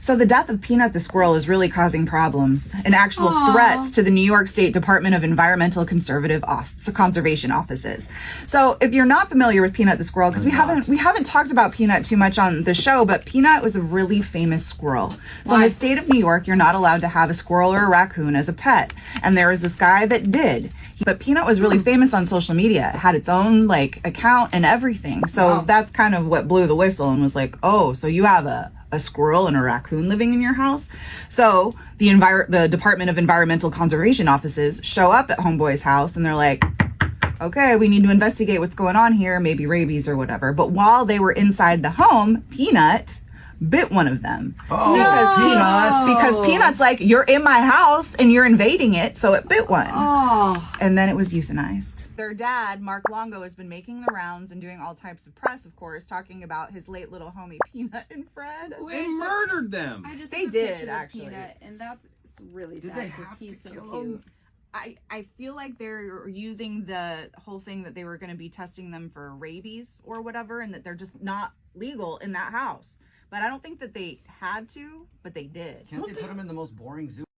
So the death of Peanut the squirrel is really causing problems and actual threats to the New York State Department of Environmental Conservation offices. So if you're not familiar with Peanut the squirrel, because we haven't talked about Peanut too much on the show, but Peanut was a really famous squirrel. So in the state of New York, you're not allowed to have a squirrel or a raccoon as a pet. And there was this guy that did. But Peanut was really famous on social media. It had its own account and everything. So that's kind of what blew the whistle and was like, oh, so you have a squirrel and a raccoon living in your house. So the Department of Environmental Conservation offices show up at Homeboy's house and they're like, okay, we need to investigate what's going on here, maybe rabies or whatever. But while they were inside the home, Peanut bit one of them. Because Peanut's like, you're in my house and you're invading it, so it bit one. And then it was euthanized. Their dad, Mark Longo, has been making the rounds and doing all types of press, of course, talking about his late little homie Peanut and Fred. They murdered them. They did, actually. Peanut, and that's really sad because he's so cute. Him? I feel like they're using the whole thing that they were going to be testing them for rabies or whatever, and that they're just not legal in that house. But I don't think that they had to, but they did. Can't they put them in the most boring zoo?